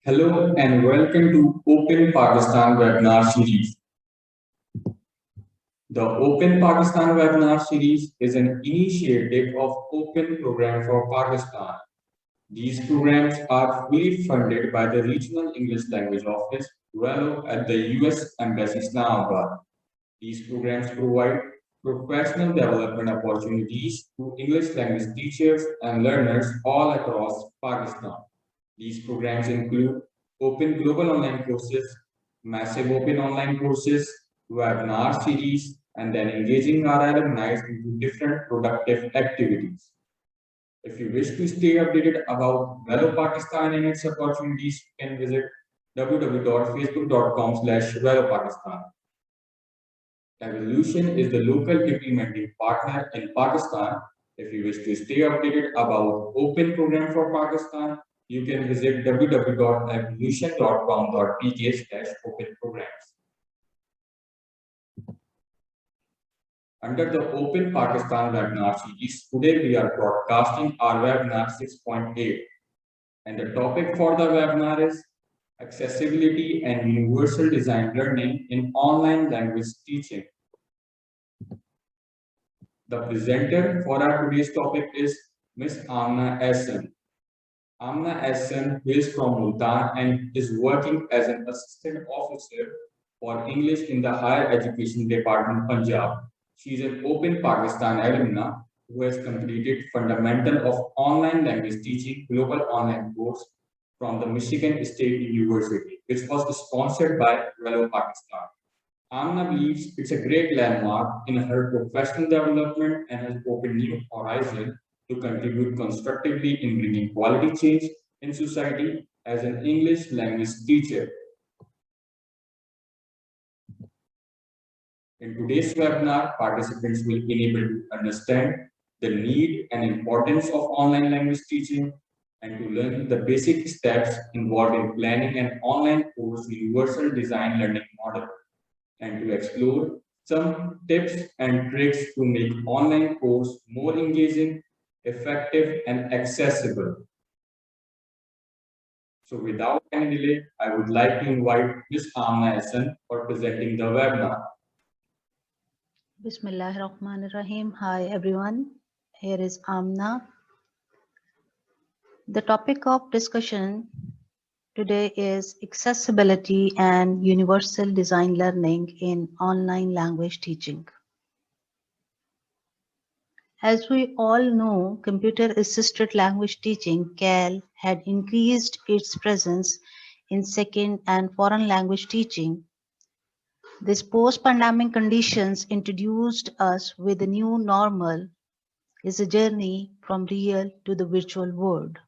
Hello and welcome to Open Pakistan webinar series. The Open Pakistan webinar series is an initiative of Open Program for Pakistan. These programs are fully funded by the Regional English Language Office, RELO, at the US Embassy Islamabad. These programs provide professional development opportunities to English language teachers and learners all across Pakistan. These programs include open global online courses, massive open online courses, webinar series, and then engaging our alumni into different productive activities. If you wish to stay updated about Velo Pakistan and its opportunities, you can visit www.facebook.com/VeloPakistan. Evolution is the local implementing partner in Pakistan. If you wish to stay updated about Open Program for Pakistan, you can visit www.evolution.com.pk/open programs. Under the Open Pakistan webinar series, today we are broadcasting our webinar 6.8. And the topic for the webinar is accessibility and universal design learning in online language teaching. The presenter for our today's topic is Ms. Amna Ahsan. Amna Ahsan is from Multan and is working as an assistant officer for English in the Higher Education Department, Punjab. She is an Open Pakistan alumna who has completed Fundamental of Online Language Teaching Global Online course from the Michigan State University, which was sponsored by Velo Pakistan. Amna believes it's a great landmark in her professional development and has opened new horizons to contribute constructively in bringing quality change in society as an English language teacher. In today's webinar, participants will be able to understand the need and importance of online language teaching and to learn the basic steps involved in planning an online course universal design learning model, and to explore some tips and tricks to make online course more engaging, effective, and accessible. So without any delay, I would like to invite Ms. Amna Ahsan for presenting the webinar. Bismillahirrahmanirrahim. Hi everyone. Here is Amna. The topic of discussion today is accessibility and universal design learning in online language teaching. As we all know, computer-assisted language teaching (CAL) had increased its presence in second and foreign language teaching. These post-pandemic conditions introduced us with a new normal is a journey from real to the virtual world.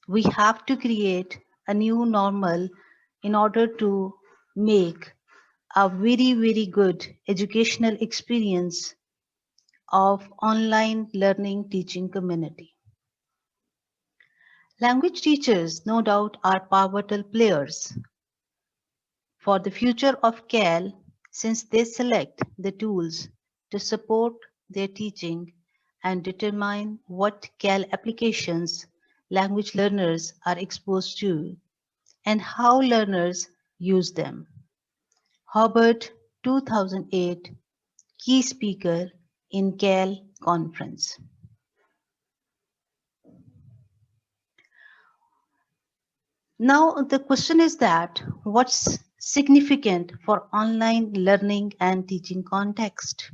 We have to create a new normal in order to make a very, very good educational experience of online learning teaching community. Language teachers, no doubt, are pivotal players for the future of CAL since they select the tools to support their teaching and determine what CAL applications language learners are exposed to and how learners use them. Hobart 2008 Key Speaker in CAL Conference. Now the question is that what's significant for online learning and teaching context?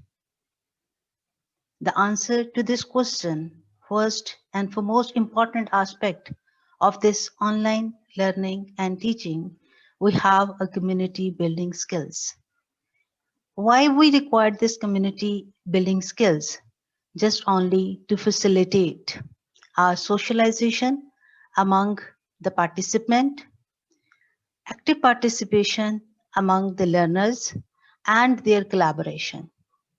The answer to this question, first and foremost important aspect of this online learning and teaching, we have a community building skills. Why we require this community building skills? Just only to facilitate our socialization among the participant, active participation among the learners, and their collaboration.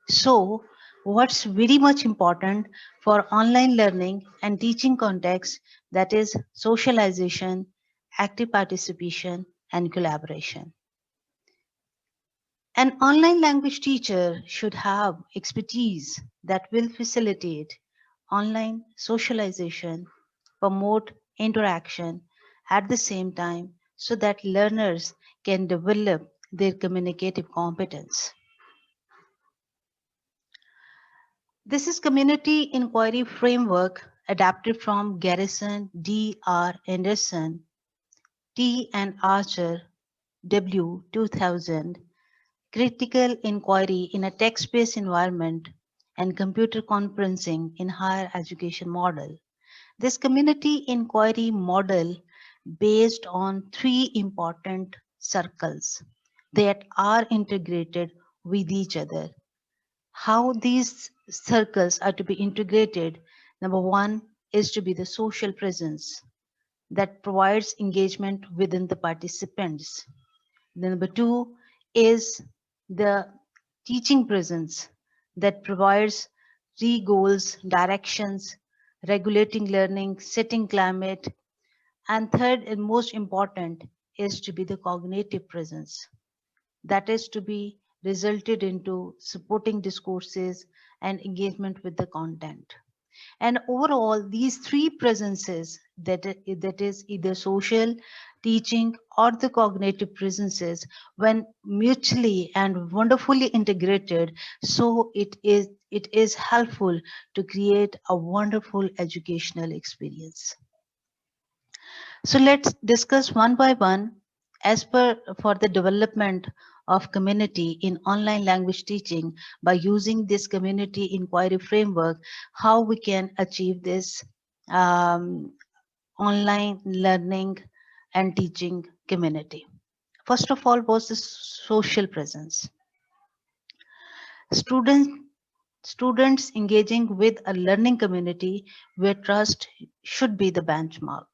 So, what's very much important for online learning and teaching context, that is socialization, active participation, and collaboration. An online language teacher should have expertise that will facilitate online socialization, promote interaction, at the same time so that learners can develop their communicative competence. This is Community Inquiry Framework adapted from Garrison D. R. Anderson, T. and Archer, W. 2000, Critical Inquiry in a Text-Based Environment and Computer Conferencing in Higher Education Model. This community inquiry model based on three important circles that are integrated with each other. How these circles are to be integrated: number one is to be the social presence that provides engagement within the participants. Number two is the teaching presence that provides three goals, directions, regulating learning, setting climate, and third and most important is to be the cognitive presence that is to be resulted into supporting discourses and engagement with the content. And overall, these three presences, that is either social, teaching, or the cognitive presences, when mutually and wonderfully integrated, so it is helpful to create a wonderful educational experience. So let's discuss one by one as per for the development of community in online language teaching by using this community inquiry framework, how we can achieve this um, online learning and teaching community. First of all was the social presence. Students students engaging with a learning community where trust should be the benchmark,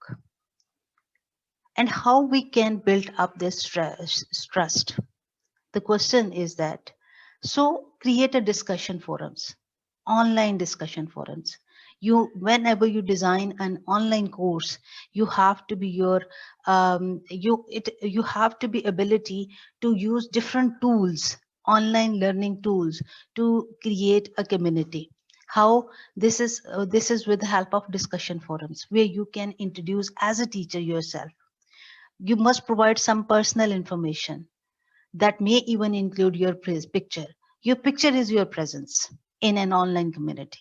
and how we can build up this trust. The question is that, so create a discussion forums, online discussion forums. You, whenever you design an online course, you have to be you have to be ability to use different tools, online learning tools, to create a community. How this is with the help of discussion forums where you can introduce as a teacher yourself. You must provide some personal information that may even include your picture. Your picture is your presence in an online community.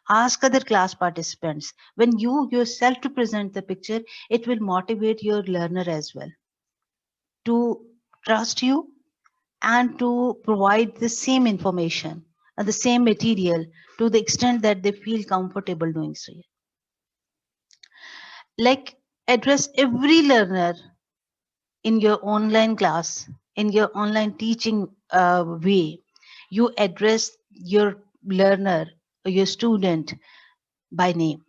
Ask other class participants. When you yourself to present the picture, it will motivate your learner as well to trust you and to provide the same information and the same material to the extent that they feel comfortable doing so. Like, address every learner in your online class, in your online teaching way. You address your learner or your student by name.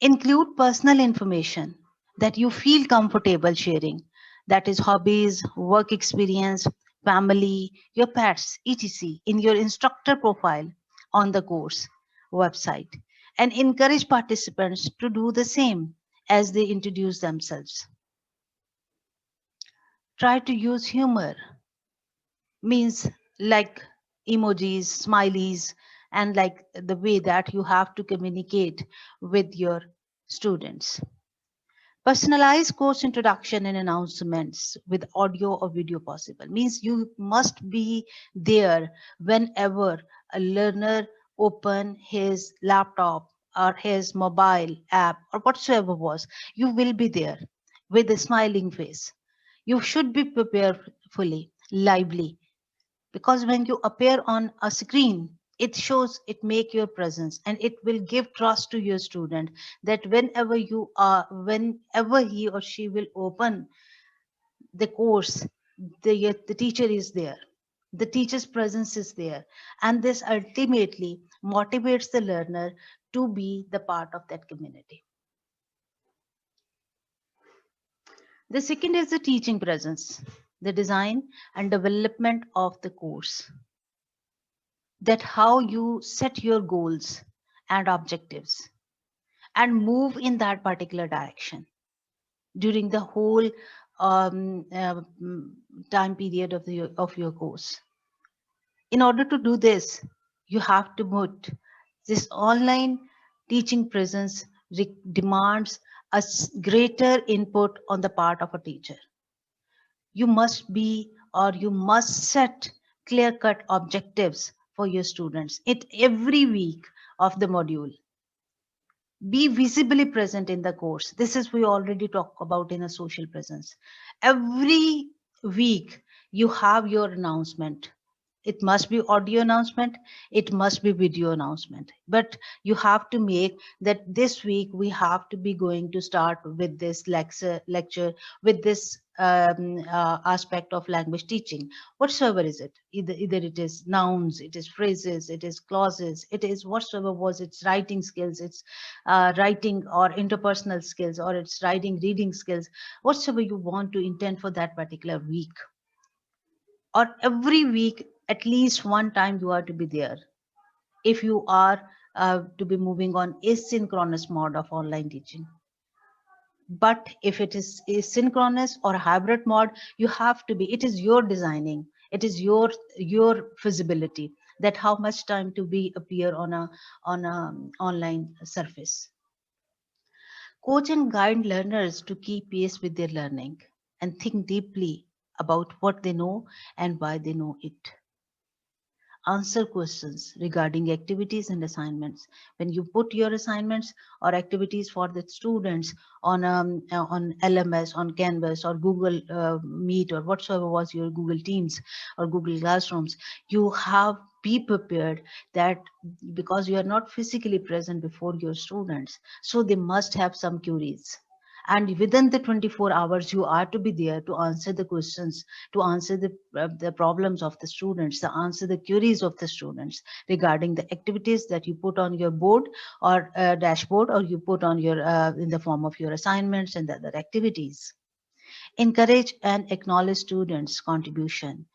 Include personal information that you feel comfortable sharing, that is hobbies, work experience, family, your pets, etc., in your instructor profile on the course website, and encourage participants to do the same as they introduce themselves. Try to use humor, means like emojis, smileys, and like the way that you have to communicate with your students. Personalized course introduction and announcements with audio or video possible, means you must be there whenever a learner open his laptop or his mobile app or whatsoever was. You will be there with a smiling face. You should be prepared fully, lively, because when you appear on a screen, it shows, it make your presence, and it will give trust to your student that whenever you are, whenever he or she will open the course, the teacher is there, the teacher's presence is there, and this ultimately motivates the learner to be the part of that community. The second is the teaching presence, the design and development of the course, that how you set your goals and objectives and move in that particular direction during the whole time period of your course. In order to do this, you have to put this online teaching presence demands greater input on the part of a teacher. You must be or you must set clear-cut objectives for your students it every week of the module. Be visibly present in the course. This is we already talk about in a social presence. Every week you have your announcement. It must be audio announcement, it must be video announcement, but you have to make that this week we have to be going to start with this lecture with this aspect of language teaching, whatsoever is it, either it is nouns, it is phrases, it is clauses, it is whatsoever was its writing skills, it's writing or interpersonal skills, or it's writing reading skills, whatsoever you want to intend for that particular week, or every week at least one time you are to be there. If you are to be moving on asynchronous mode of online teaching, but if it is asynchronous or hybrid mode, you have to be, it is your designing, it is your feasibility that how much time to be appear on a online surface. Coach and guide learners to keep pace with their learning and think deeply about what they know and why they know it. Answer questions regarding activities and assignments. When you put your assignments or activities for the students on LMS, on Canvas, or Google Meet, or whatsoever was your Google Teams or Google Classrooms, you have be prepared that because you are not physically present before your students, so they must have some queries, and within the 24 hours you are to be there to answer the questions, to answer the problems of the students, to answer the queries of the students regarding the activities that you put on your board or dashboard, or you put on your in the form of your assignments and the other activities. Encourage and acknowledge students contribution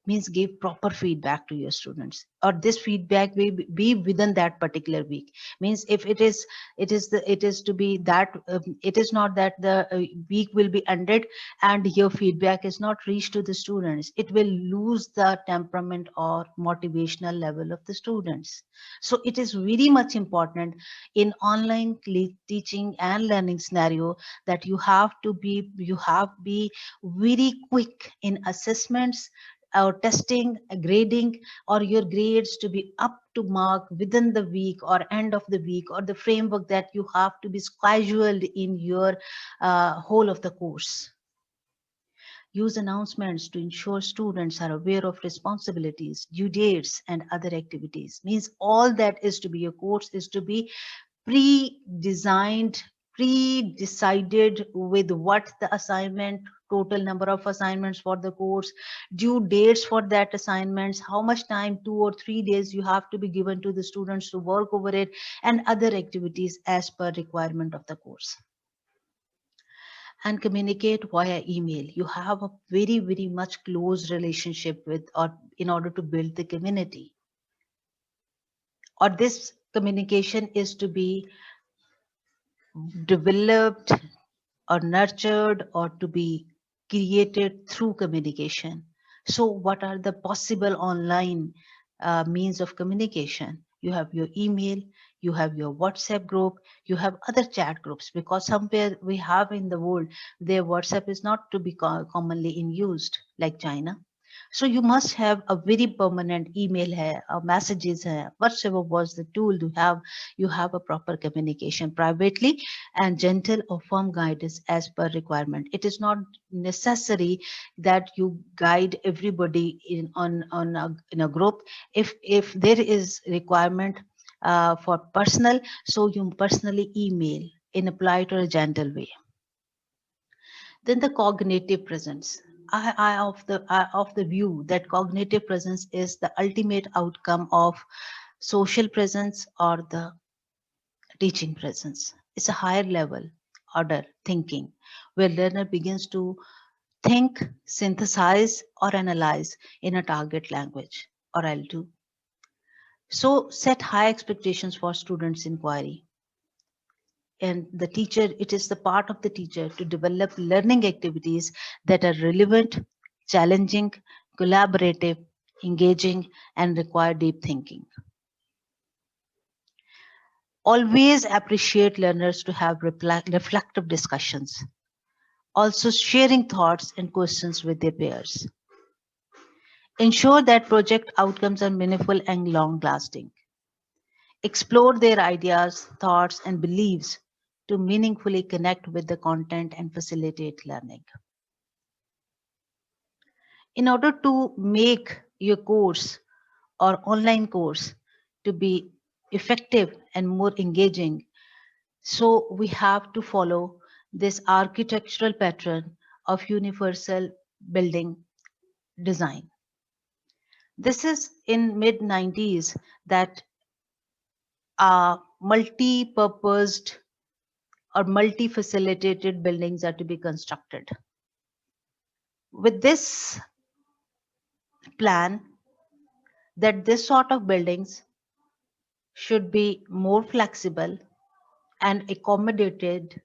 means give proper feedback to your students, or this feedback will be within that particular week. Means if it is to be that it is not that the week will be ended and your feedback is not reached to the students, it will lose the temperament or motivational level of the students. So it is very much important in online teaching and learning scenario that you have be very quick in assessments or testing, grading, or your grades to be up to mark within the week or end of the week, or the framework that you have to be scheduled in your whole of the course. Use announcements to ensure students are aware of responsibilities, due dates, and other activities. Means all that is to be your course is to be pre-designed, pre-decided with what the assignment, total number of assignments for the course, due dates for that assignments, how much time, 2 or 3 days you have to be given to the students to work over it, and other activities as per requirement of the course. And communicate via email. You have a very much close relationship with, or in order to build the community, or this communication is to be developed or nurtured or to be created through communication. So what are the possible online means of communication? You have your email, you have your WhatsApp group, you have other chat groups, because somewhere we have in the world their WhatsApp is not to be commonly in used like China. So you must have a very permanent email hai, or messages hai, whatsoever was the tool to have, you have a proper communication privately, and gentle or firm guidance as per requirement. It is not necessary that you guide everybody in a group. If there is requirement for personal, so you personally email in a polite or a gentle way. Then the cognitive presence. I of the view that cognitive presence is the ultimate outcome of social presence or the teaching presence. It's a higher level order thinking where learner begins to think, synthesize, or analyze in a target language or L2. So set high expectations for students' inquiry. And the teacher, it is the part of the teacher to develop learning activities that are relevant, challenging, collaborative, engaging, and require deep thinking. Always appreciate learners to have reflective discussions, also sharing thoughts and questions with their peers. Ensure that project outcomes are meaningful and long lasting. Explore their ideas, thoughts, and beliefs to meaningfully connect with the content and facilitate learning. In order to make your course or online course to be effective and more engaging, so we have to follow this architectural pattern of universal building design. This is in mid 90s that multi-purposed or multi-facilitated buildings are to be constructed. With this plan, that this sort of buildings should be more flexible and accommodated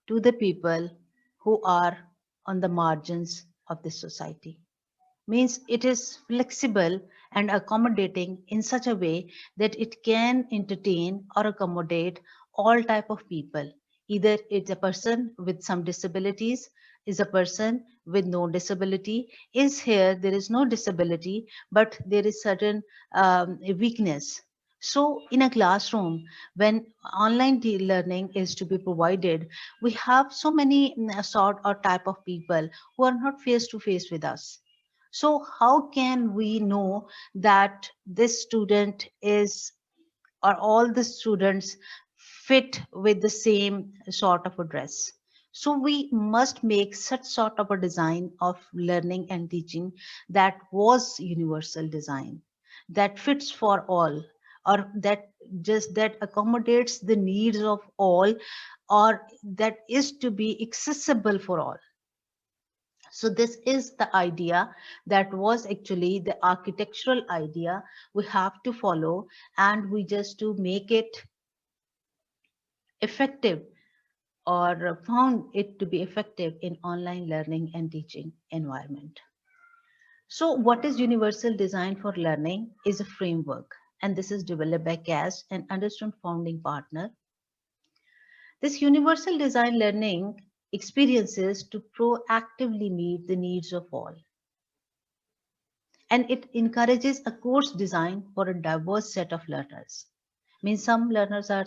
to the people who are on the margins of the society. Means it is flexible and accommodating in such a way that it can entertain or accommodate all type of people. Either it's a person with some disabilities, is a person with no disability, is here there is no disability but there is certain weakness. So in a classroom, when online learning is to be provided, we have so many sort or type of people who are not face to face with us. So how can we know that this student is or all the students fit with the same sort of a dress? So we must make such sort of a design of learning and teaching that was universal design, that fits for all, or that just that accommodates the needs of all, or that is to be accessible for all. So this is the idea that was actually the architectural idea we have to follow, and we just to make it effective or found it to be effective in online learning and teaching environment. So what is universal design for learning is a framework, and this is developed by CAS, an Understone founding partner. This universal design learning experiences to proactively meet the needs of all, and it encourages a course design for a diverse set of learners. Means some learners are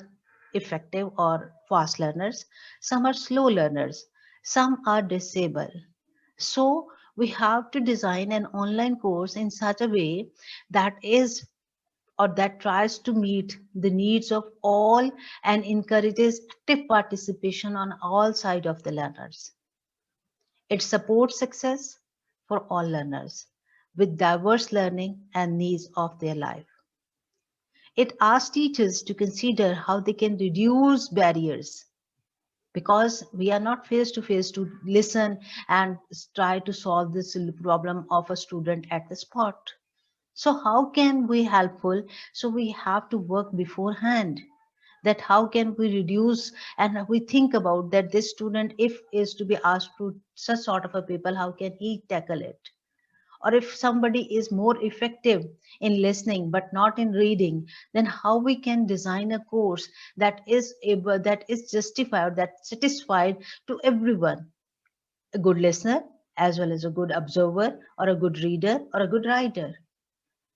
effective or fast learners, some are slow learners, some are disabled. So we have to design an online course in such a way that is or that tries to meet the needs of all and encourages active participation on all sides of the learners. It supports success for all learners with diverse learning and needs of their life. It asks teachers to consider how they can reduce barriers, because we are not face to face to listen and try to solve this problem of a student at the spot. So how can we helpful? So we have to work beforehand, that how can we reduce, and we think about that this student if is to be asked to such sort of a people, how can he tackle it? Or if somebody is more effective in listening but not in reading, then how we can design a course that is able, that is justified, that satisfied to everyone, a good listener as well as a good observer or a good reader or a good writer.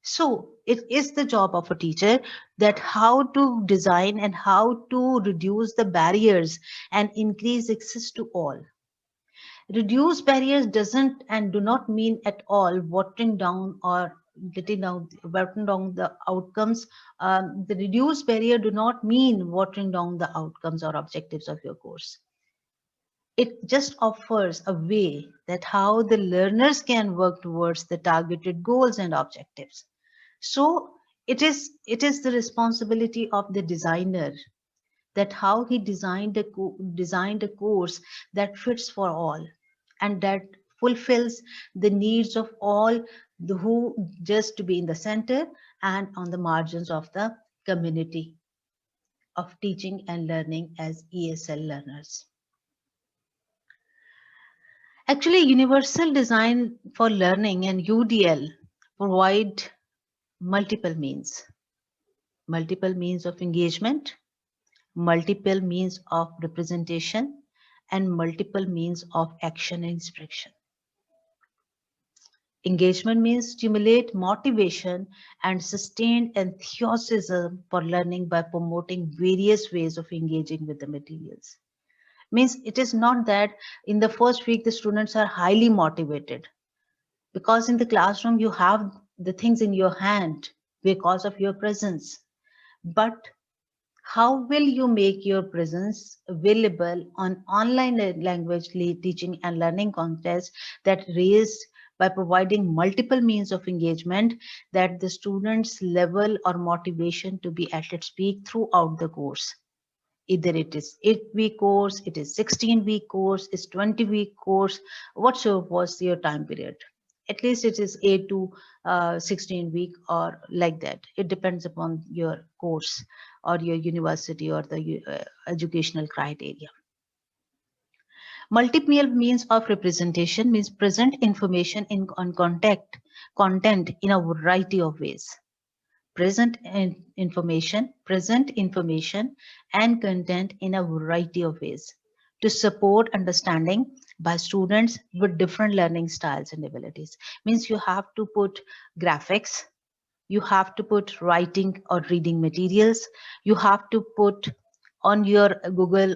So it is the job of a teacher that how to design and how to reduce the barriers and increase access to all. Reduce barriers doesn't and do not mean at all watering down or watering down the outcomes. The reduced barrier do not mean watering down the outcomes or objectives of your course. It just offers a way that how the learners can work towards the targeted goals and objectives. So it is the responsibility of the designer that how he designed a course that fits for all and that fulfills the needs of all the who just to be in the center and on the margins of the community of teaching and learning as ESL learners. Actually, universal design for learning and UDL provide multiple means of engagement, multiple means of representation, and multiple means of action and instruction. Engagement means stimulate motivation and sustained enthusiasm for learning by promoting various ways of engaging with the materials. Means it is not that in the first week the students are highly motivated, because in the classroom you have the things in your hand because of your presence. But how will you make your presence available on online language teaching and learning contests that raised by providing multiple means of engagement that the students level or motivation to be at its peak throughout the course? Either it is 8-week course, it is 16-week course, it's 20-week course, whatsoever was your time period. At least it is 8 to 16 week or like that. It depends upon your course or your university or the educational criteria. Multiple means of representation means present information on content in a variety of ways. Present information and content in a variety of ways to support understanding by students with different learning styles and abilities. Means you have to put graphics, you have to put writing or reading materials, you have to put on your Google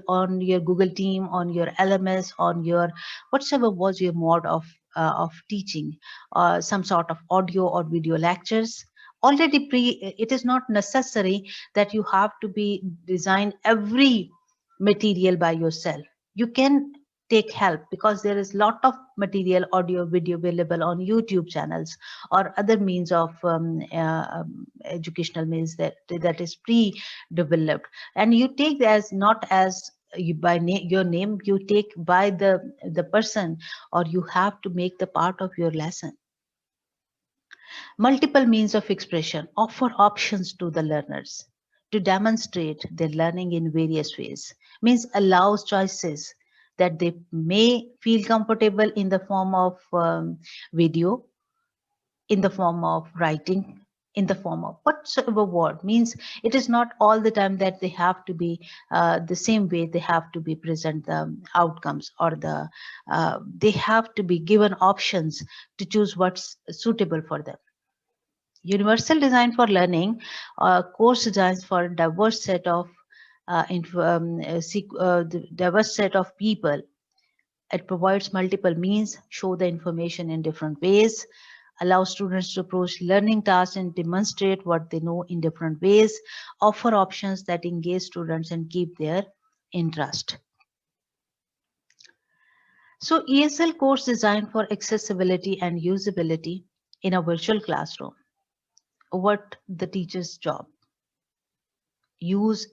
team, on your LMS, on your whatever was your mode of teaching, some sort of audio or video lectures already it is not necessary that you have to be design every material by yourself. You can take help because there is lot of material audio video available on YouTube channels or other means of educational means that is pre-developed, and you take as not as you by your name, you take by the person, or you have to make the part of your lesson. Multiple means of expression offer options to the learners to demonstrate their learning in various ways, means allows choices that they may feel comfortable in the form of video, in the form of writing, in the form of whatsoever word. Means it is not all the time that they have to be the same way they have to be present the outcomes, or they have to be given options to choose what's suitable for them. Universal design for learning, course designs for a diverse set of diverse set of people. It provides multiple means, show the information in different ways, allow students to approach learning tasks and demonstrate what they know in different ways, offer options that engage students and keep their interest. So ESL course designed for accessibility and usability in a virtual classroom. What the teacher's job? Use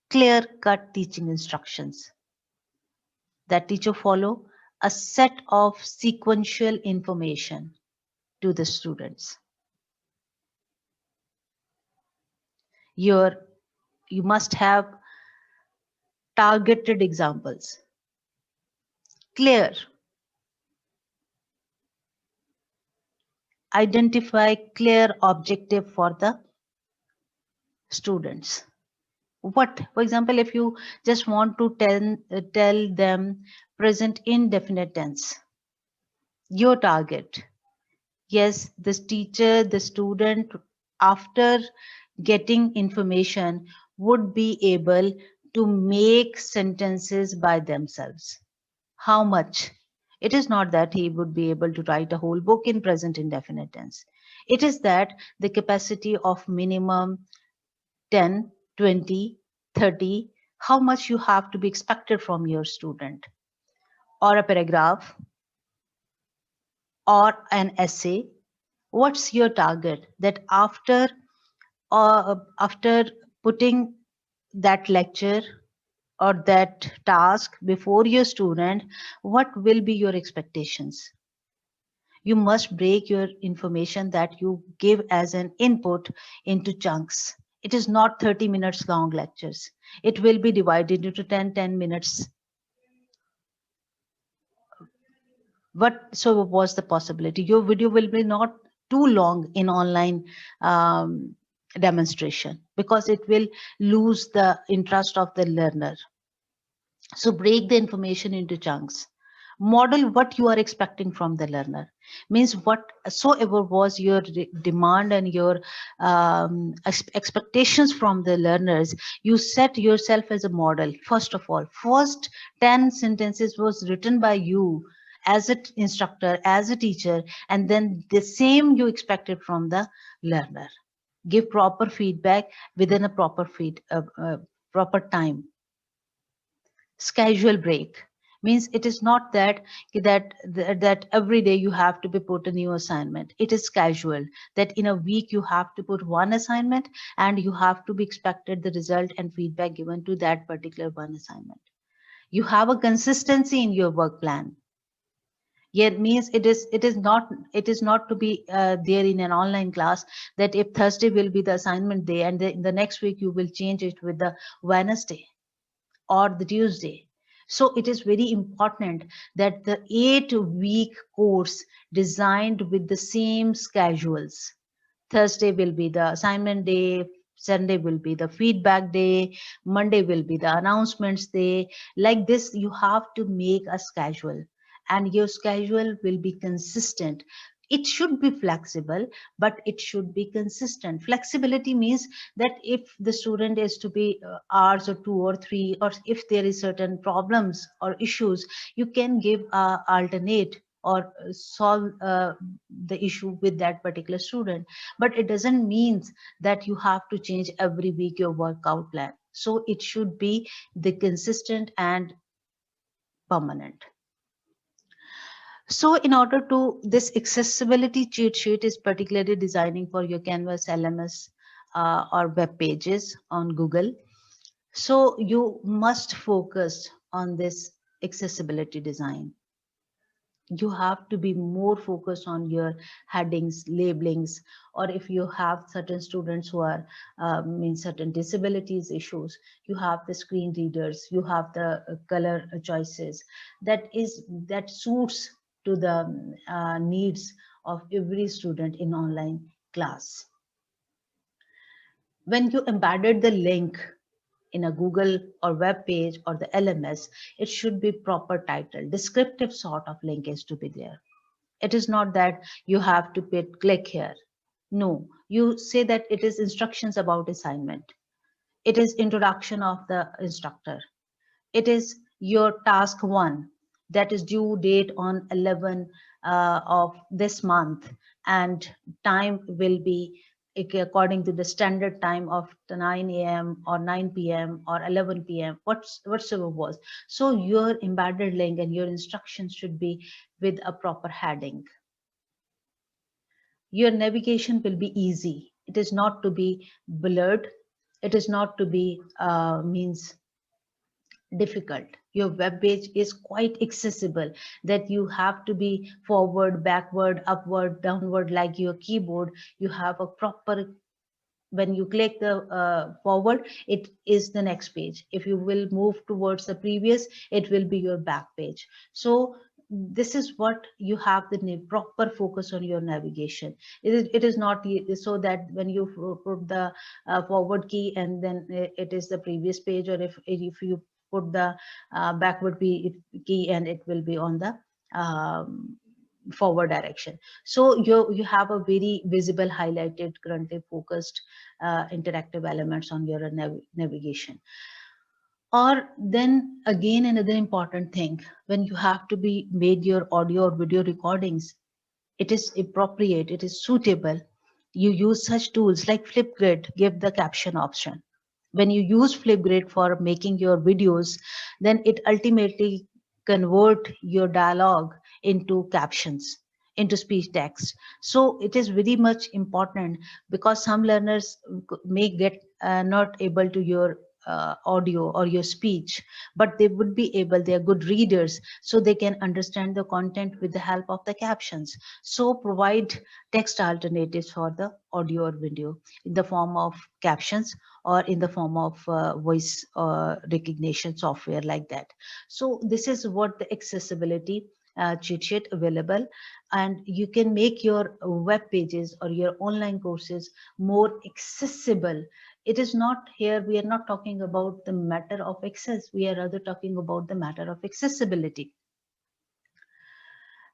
clear-cut teaching instructions. That teacher follow a set of sequential information to the students. You must have targeted examples, clear, identify clear objective for the students. What, for example, if you just want to tell them present indefinite tense, your target, yes, this teacher, the student, after getting information, would be able to make sentences by themselves. How much? It is not that he would be able to write a whole book in present indefinite tense. It is that the capacity of minimum 10, 20, 30, how much you have to be expected from your student, or a paragraph, or an essay. What's your target? That after putting that lecture or that task before your student, what will be your expectations? You must break your information that you give as an input into chunks. It is not 30 minutes long lectures. It will be divided into 10 minutes. So was the possibility? Your video will be not too long in online demonstration, because it will lose the interest of the learner. So break the information into chunks. Model what you are expecting from the learner. Means whatsoever was your demand and your expectations from the learners, you set yourself as a model. First of all, first 10 sentences was written by you as an instructor, as a teacher, and then the same you expected from the learner. Give proper feedback within a proper time. Schedule break means it is not that every day you have to be put a new assignment. It is casual, that in a week you have to put one assignment and you have to be expected the result and feedback given to that particular one assignment. You have a consistency in your work plan. Yet means it is not to be there in an online class, that if Thursday will be the assignment day and the next week you will change it with the Wednesday or the Tuesday. So it is very important that the 8-week course designed with the same schedules. Thursday will be the assignment day, Sunday will be the feedback day, Monday will be the announcements day. Like this, you have to make a schedule, and your schedule will be consistent. It should be flexible, but it should be consistent. Flexibility means that if the student is to be hours or 2 or 3, or if there is certain problems or issues, you can give alternate or solve the issue with that particular student. But it doesn't mean that you have to change every week your workout plan. So it should be the consistent and permanent. So in order to, this accessibility cheat sheet is particularly designing for your Canvas LMS or web pages on Google. So you must focus on this accessibility design. You have to be more focused on your headings, labelings, or if you have certain students who are in certain disabilities issues, you have the screen readers, you have the color choices that suits to the needs of every student in online class. When you embedded the link in a Google or web page or the LMS, it should be proper title, descriptive sort of link is to be there. It is not that you have to click here. No, you say that it is instructions about assignment. It is introduction of the instructor. It is your task 1 that is due date on 11 of this month, and time will be according to the standard time of the 9 a.m. or 9 p.m. or 11 p.m. whatsoever was. So your embedded link and your instructions should be with a proper heading. Your navigation will be easy. It is not to be blurred. It is not to be means difficult. Your web page is quite accessible, that you have to be forward, backward, upward, downward like your keyboard. You have a proper, when you click the forward, it is the next page. If you will move towards the previous, it will be your back page. So this is what you have the proper focus on your navigation. It is not so that when you put the forward key and then it is the previous page, or if you put the backward key and it will be on the forward direction. So you have a very visible, highlighted, currently focused interactive elements on your navigation. Or then again, another important thing, when you have to be made your audio or video recordings, it is appropriate, it is suitable. You use such tools like Flipgrid, give the caption option. When you use Flipgrid for making your videos, then it ultimately convert your dialogue into captions, into speech text. So it is very much important, because some learners may get not able to your audio or your speech, but they would be able, they are good readers, so they can understand the content with the help of the captions. So provide text alternatives for the audio or video in the form of captions, or in the form of voice recognition software like that. So this is what the accessibility cheat sheet available, and you can make your web pages or your online courses more accessible. It is not here, we are not talking about the matter of access, we are rather talking about the matter of accessibility.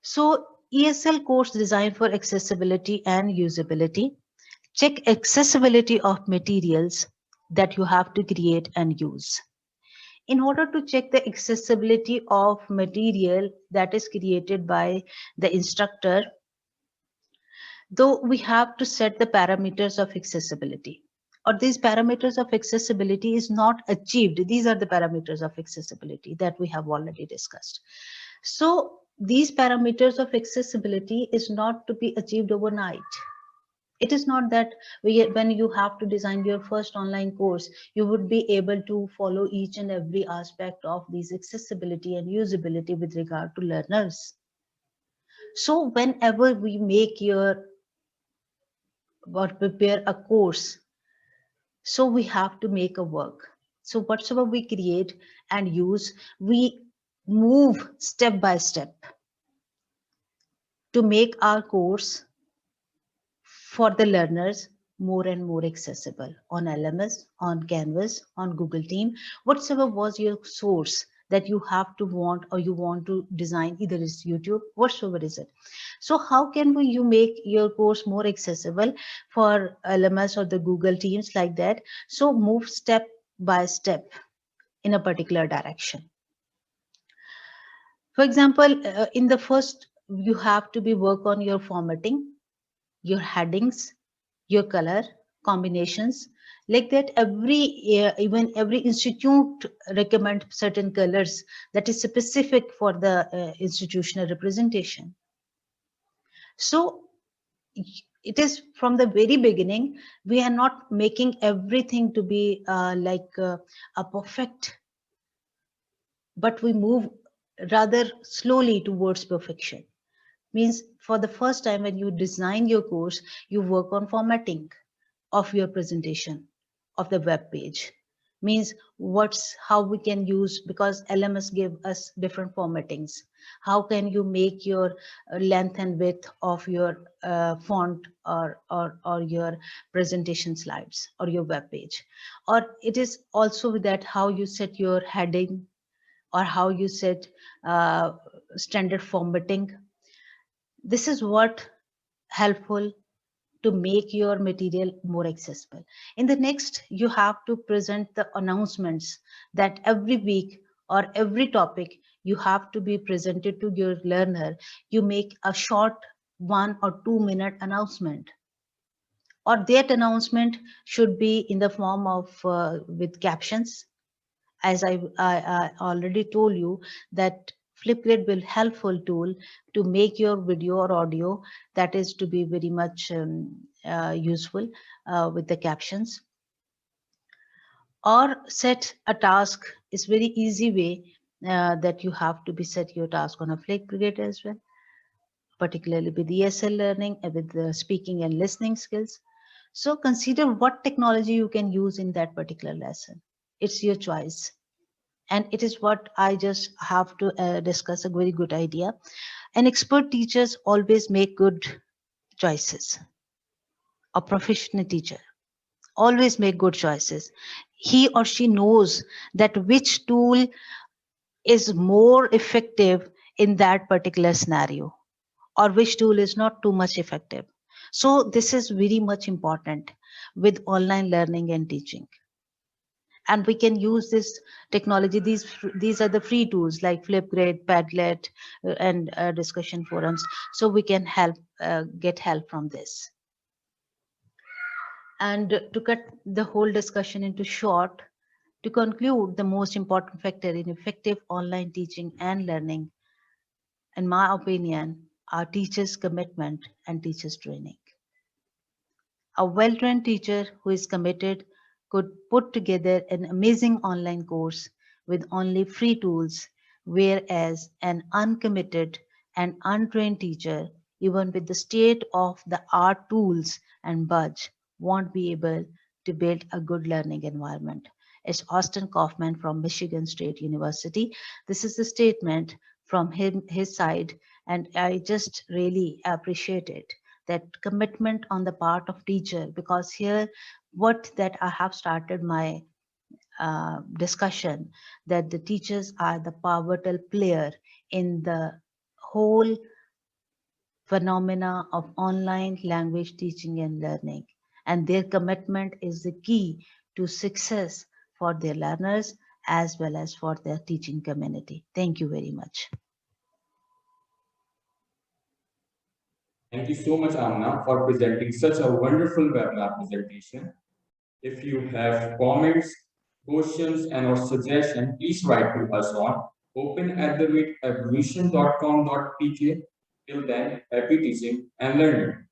So ESL course designed for accessibility and usability. Check accessibility of materials that you have to create and use. In order to check the accessibility of material that is created by the instructor, though we have to set the parameters of accessibility, or these parameters of accessibility is not achieved. These are the parameters of accessibility that we have already discussed. So these parameters of accessibility is not to be achieved overnight. It is not that when you have to design your first online course, you would be able to follow each and every aspect of these accessibility and usability with regard to learners. So whenever we make your or prepare a course, so we have to make a work. So whatsoever we create and use, we move step by step to make our course for the learners more and more accessible on LMS, on Canvas, on Google Team, whatsoever was your source that you have to want or you want to design, either is YouTube, whatsoever is it. So how can you make your course more accessible for LMS or the Google Teams like that? So move step by step in a particular direction. For example, in the first, you have to be work on your formatting, your headings, your color combinations, like that. Even every institute recommend certain colors that is specific for the institutional representation. So it is from the very beginning, we are not making everything to be a perfect, but we move rather slowly towards perfection. Means for the first time when you design your course, you work on formatting of your presentation of the web page. Means how we can use, because LMS give us different formattings. How can you make your length and width of your font or your presentation slides or your web page? Or it is also with that how you set your heading or how you set standard formatting. This is what helpful to make your material more accessible. In the next, you have to present the announcements that every week or every topic you have to be presented to your learner. You make a short 1 or 2 minute announcement, or that announcement should be in the form of with captions. As I already told you that Flipgrid will helpful tool to make your video or audio that is to be very much useful with the captions. Or set a task is very easy way that you have to be set your task on a Flipgrid as well, particularly with ESL learning and with the speaking and listening skills. So consider what technology you can use in that particular lesson. It's your choice. And it is what I just have to discuss a very good idea. And expert teachers always make good choices. A professional teacher always make good choices. He or she knows that which tool is more effective in that particular scenario, or which tool is not too much effective. So this is very much important with online learning and teaching. And we can use this technology. These are the free tools like Flipgrid, Padlet, and discussion forums. So we can get help from this. And to cut the whole discussion into short, to conclude, the most important factor in effective online teaching and learning, in my opinion, are teachers' commitment and teachers' training. A well-trained teacher who is committed could put together an amazing online course with only free tools, whereas an uncommitted and untrained teacher, even with the state-of-the-art tools and budget, won't be able to build a good learning environment. It's Austin Kaufman from Michigan State University. This is the statement from his side, and I just really appreciate it, that commitment on the part of teacher, because here what that I have started my discussion, that the teachers are the pivotal player in the whole phenomena of online language teaching and learning, and their commitment is the key to success for their learners as well as for their teaching community. Thank you very much. Thank you so much, Amna, for presenting such a wonderful webinar presentation. If you have comments, questions, and or suggestions, please write to us on open@evolution.com.pk. Till then, happy teaching and learning.